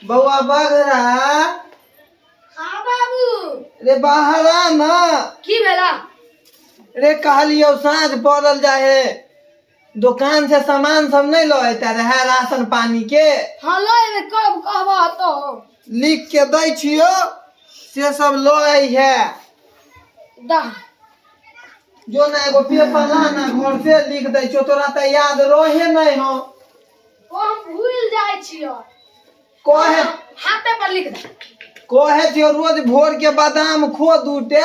बउआ बगरा। हाँ बाबू। रे बाहर आ ना। की भेला? रे कहलियो साँझ पड़ल जाए दुकान से सामान सब नहीं लो रहे राशन पानी के। हाँ लो कब कहबा तो लिख के दै छियो से सब लो है। दा जो ना एगो पेपर लाना घर से लिख दै छियो तोरा तो याद रहे नहीं हो। ओ हम भूल जाय छियो। कहे हाथे पर लिख दे। कहे छियो रोज भोर के बादाम खो दूटे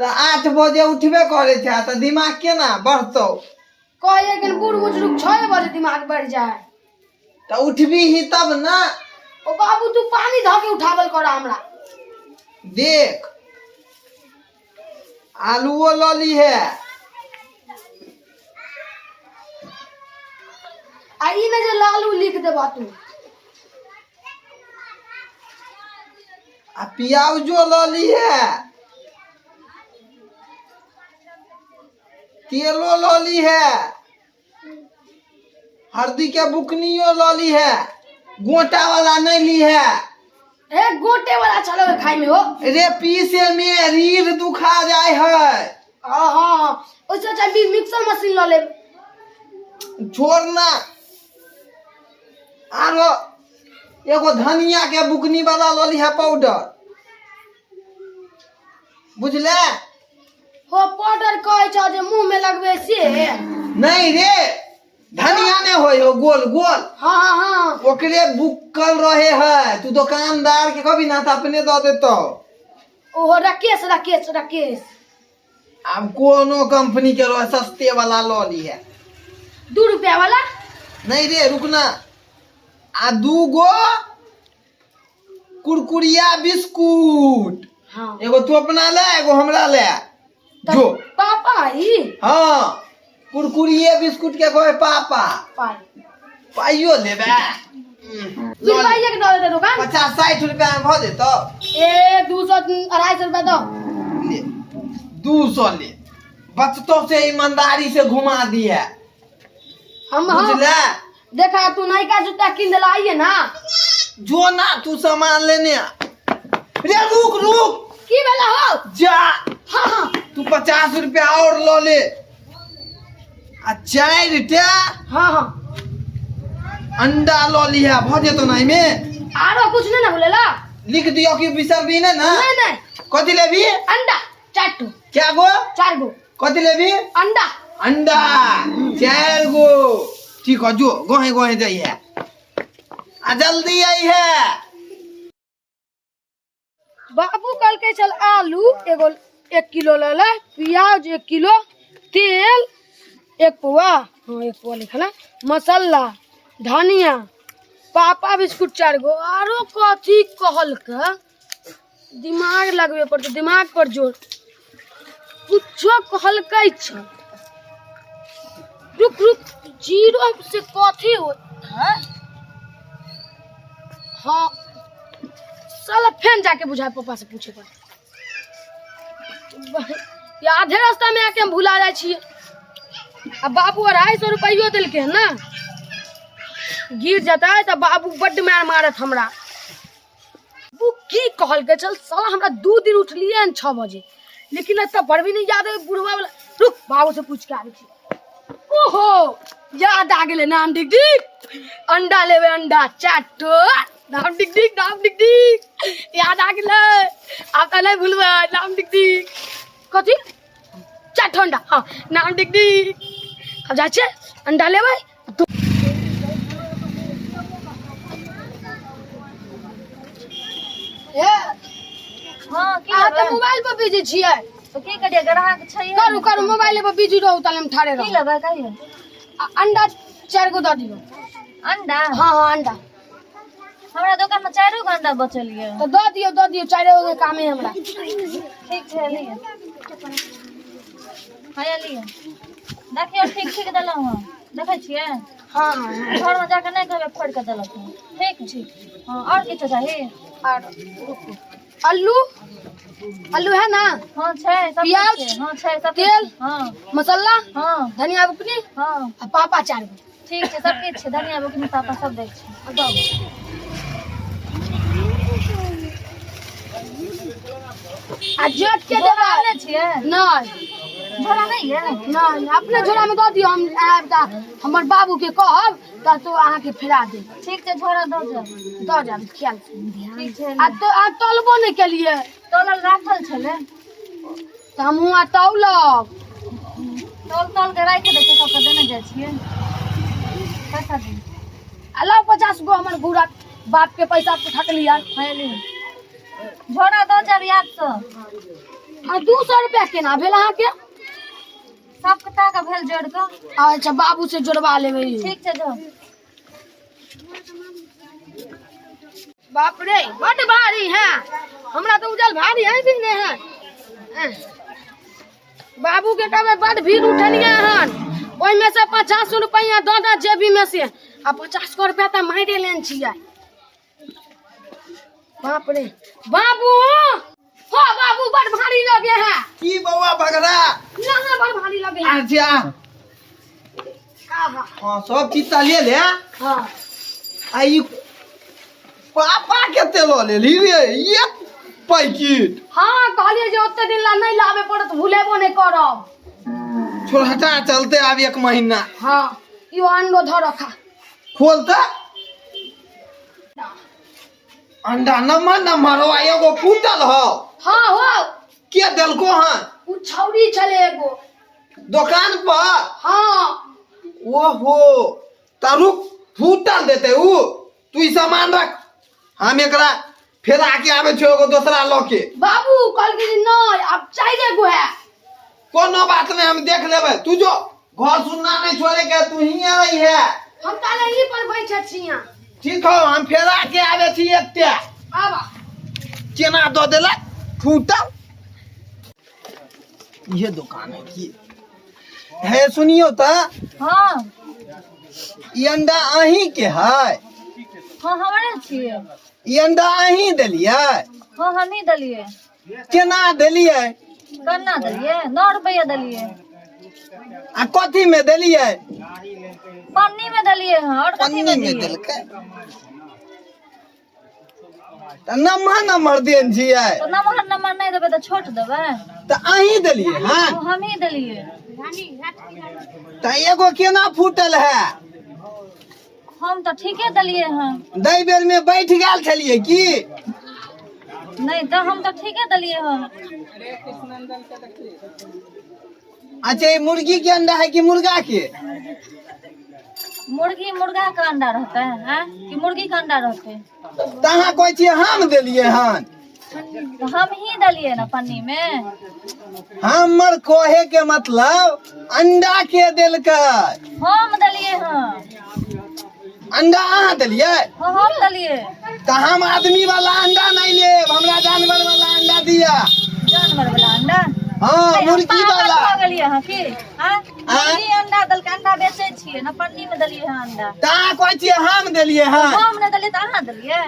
तो 8 बजे उठबे करे छे तो दिमाग केना बढ़तो। कहे कि बूढ़ बुजुर्ग 6 बजे दिमाग बढ़ जाए तो उठबी ही तब ना। ओ बाबू तू पानी धो के उठावल कर हमरा। देख आलूओ लली है आई ने जे लालू लिख दे बातू। आ प्याजो लली है तेलो लली है हल्दी के बुकनियो लली है गोटा वाला नहीं ली है। ए गोटे वाला चलो खाई में हो। रे पीसे में रीढ़ दुखा जाए है। हाँ हाँ ओसे अच्छा भी मिक्सर मशीन ला ले। छोड़ना आरो एगो धनिया के बुकनी वाला लली है पाउडर बुझले। हो पाउडर कहे छ जे मुंह में लगबे से नहीं रे धनिया ने हो गोल गोल। हाँ हाँ हाँ ओकरे बुकल रहे है तू दुकानदार के कभी ना तो अपने दे देतो। ओहो राकेश राकेश राकेश। अब कोनो कंपनी के रहे सस्ते वाला लॉली है। 2 रुपया वाला नहीं रे रुकना आ 2 गो कुरकुरिया बिस्कुट। हाँ एगो तू अपना ले एगो हमरा ले जो। पापा ही हाँ कुरकुरिये बिस्कुट के कोई पापा पाई पाइयो लेबे। तू पाइए के दे दे दुकान 50-60 रुपया में भ देतो। ए 200-250 रुपया दो। ले 200 ले बचतों से ईमानदारी से घुमा दिए हम बुझले। देखा तू नई का जूता किन दिला आइए ना जो ना तू सामान लेने आ। रे रुक रुक की बेला हो जा। हाँ हाँ तू 50 रुपया और लो ले आ 4 टा हाँ हाँ अंडा लो लिया भजे तो नहीं में आरो कुछ नहीं ना बोलेला। लिख दियो कि बिसर भी ना नहीं नहीं कथी लेबी अंडा 4 टू क्या गो 4 गो कथी लेबी अंडा अंडा 4 गो ठीक है जो गोहे गोहे जाइए आ जल्दी आई है। बाबू कल के चल आलू एगो 1 किलो ले ले प्याज 1 किलो तेल 1 पौवा हाँ 1 पौवा लिखला मसाला धनिया पापा बिस्कुट 4 गो आरो कथी कहल के दिमाग लगबे पर तो दिमाग पर जोर कुछो कहल के छ। रुक रुक जीरो से कथी होता है। हाँ साला फेन जाके बुझाए पापा से पूछे पर आधे रास्ता में आके हम भुला जाए छिए। अब बाबू 250 रुपया दिल के ना गिर जाता है तो बाबू बड्ड मार मारत हमरा। वो की कहल के चल साला हमरा 2 दिन उठलिए 6 बजे लेकिन तब पर भी नहीं याद है बुढ़वा वाला। रुक बाबू से पूछ के आबे छी। ओहो याद आ गेले नाम डिग डिग अंडा लेवे अंडा 4 टो नाम डिग डिग याद आ गेले आप नहीं भूलबे नाम डिग डिग कथी 4 ठो अंडा हाँ नाम डिग डिग। अब जाए छे अंडा लेवे हाँ की आ लेबै तो मोबाइल पर बिजी छिए तो की करिए ग्राहक छै करू करू मोबाइल पर बिजी रहू ताले हम ठाड़े की रहू। लेबै कहिए अंडा 4 गो दे दियो। अंडा हाँ हाँ अंडा हमरा दुकान में 4 गो अंडा बचल ये तो दे दियो 4 गो के काम है हमरा। ठीक छै लिए हां लिए देखियो ठीक ठीक देलौ हां देखै छियै। हाँ हाँ हाँ घर में जाके नहीं कहबे फोड़ के देलक ठीक ठीक। हां और किछ चाहिए और आलू आलू है ना हां छै सब प्याज, छै हां छै सब तेल हां मसाला हां धनिया बुकनी हां आ पापा 4 गो ठीक छै सब किछ छै धनिया बुकनी पापा सब दै छै। आ जेठ के झोरा देबै आने छियै नहीं झोरा नहीं है नहीं अपने झोरा में दऽ दियौ हम आयब तऽ हमर बाबू के कहब तऽ तो अहाँ के फेरा देब ठीक छै झोरा दऽ जाओ दऽ जाब ख्याल से ठीक छै आ तो आ तलबो नहीं केलिए तोलल राखल छलै तऽ हमहूँ आ तौलब तोल के राखि दै छै सबके देने जाइ छियै पैसा दे अलाउ 50 गो हमर बुरा बाप के पैसा ठक लिया खैली झोरा दऽ जाब याद से आ 200 रुपया केना भेल अहाँ के सब कटा के भेल जोड़ के अच्छा बाबू से जोड़वा लेबै ठीक छै जो बाप रे बड़ भारी है हमरा तो उजल भारी है भी नहीं है बाबू के कहबै बड़ भीड़ उठलिए हन ओइ में से 50 रुपया दऽ द जेबी में से आ 50 रुपया त मारे लेन छियै बाप रे बाबू हो बाबू बड़ भारी लगे है की बउआ भगरा यहाँ बड़ भारी लगे है अच्छा आहा हाँ सब चीज त ले ले हां आ ई पापा केते ल लेली रे एक पैकेट हाँ कहलिए जे ओते दिन ला नहीं लावे पड़त भूलेबो नहीं करब छोटा चलते अब 1 महीना हाँ यो अंडो धर रखा खोल त अंडा नम्बर एगो फूटल हो हाँ हो के देलको हन उ छौरी छले एगो दुकान पर हाँ ओहो तारुक फूटल देते उ तू ई सामान रख हम एकरा फेरा के आवे छो एगो दूसरा ल के बाबू कल के दिन नहीं अब चाहिए गो है कोनो बात नहीं हम देख लेबे तू जो घर सुनना नहीं छोड़े के तू ही रही है हम ताले यहीं पर बैठे छिया ठीक हो हम फेरा के आवे छी एकटे आबा केना दो देला फूटल ये दुकान है की है सुनियो त हाँ ई अंडा अहीं के है हाँ हमारे छियै ई अंडा अहीं देलिए हाँ हम ही दलिए केना देलिए कन्ना दलिए 9 रुपया दलिए आ कथी में देलिए पन्नी में दलिए हाँ और कथी पन्नी में में दिए देलकै त नम्बर देन छियै तो नंबर नहीं देबे तो छोट देबे त अहीं देलिए हां तो हम ही दलिए त एगो केना फूटल है हम तो ठीके दलिए हैं दई बेर में बैठ गेल छलिए की नहीं तो हम तो ठीके दलिए हैं अच्छा ये मुर्गी के अंडा है कि मुर्गा के मुर्गी मुर्गा का अंडा रहता है हाँ? कि मुर्गी का अंडा रहते हैं तहाँ कोई चीज हम देलिए हन तो हम ही दलिए ना पन्नी में हमर कोहे के मतलब अंडा के देलकै हम दलिए हैं अंडा अहाँ देलिए हाँ हम दलिए त हम आदमी वाला अंडा नहीं लेब हमरा जानवर वाला अंडा दिया जानवर वाला अंडा हाँ मुर्गी वाला गलिए हाँ की हाँ मुर्गी अंडा दल के अंडा बेचे छिए ना पन्नी में दलिए हैं अंडा तहाँ कोई चीज हम देलिए हन हम ने दलिए तो अहाँ दलिए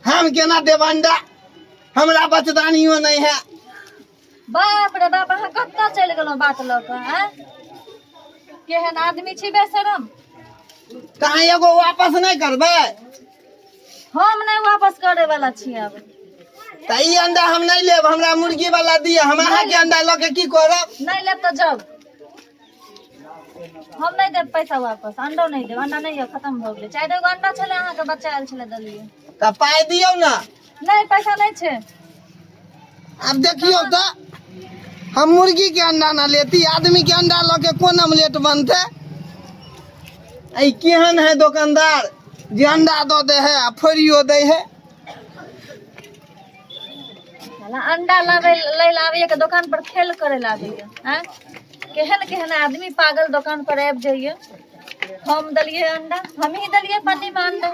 हम केना देब अंडा हमरा बचदानियो नहीं है बाप रे बाप अहाँ कत्ता चलि गेलहुँ बात लऽ कऽ हैं केहन आदमी छी बेशरम तहाँ एगो वापस नहीं करबै हम नहीं वापस करे वाला छी अब त ई अंडा हम नहीं लेब हमरा मुर्गी वाला दिया हम अहाँ के अंडा ल के की करब नहीं लेब तो जाओ हम नहीं देब पैसा वापस अंडो नहीं देब अंडा नहीं है खत्म हो गेलै 4 गो अंडा छले अहाँ के बच्चा आयल छले दलिए त पाई दियौ ना नहीं पैसा नहीं छे अब देखियो त हम मुर्गी के अंडा ना लेती आदमी के अंडा ल के कोन ऑमलेट बनते आई केहन है दुकानदार जे अंडा दो दे है आ फोड़ियो दे है अंडा लावे ले लावे के दुकान पर खेल करे लावे हैं केहन केहन आदमी पागल दुकान पर आबि जाइए हम दलिए अंडा हम ही दलिए पन्नी में अंडा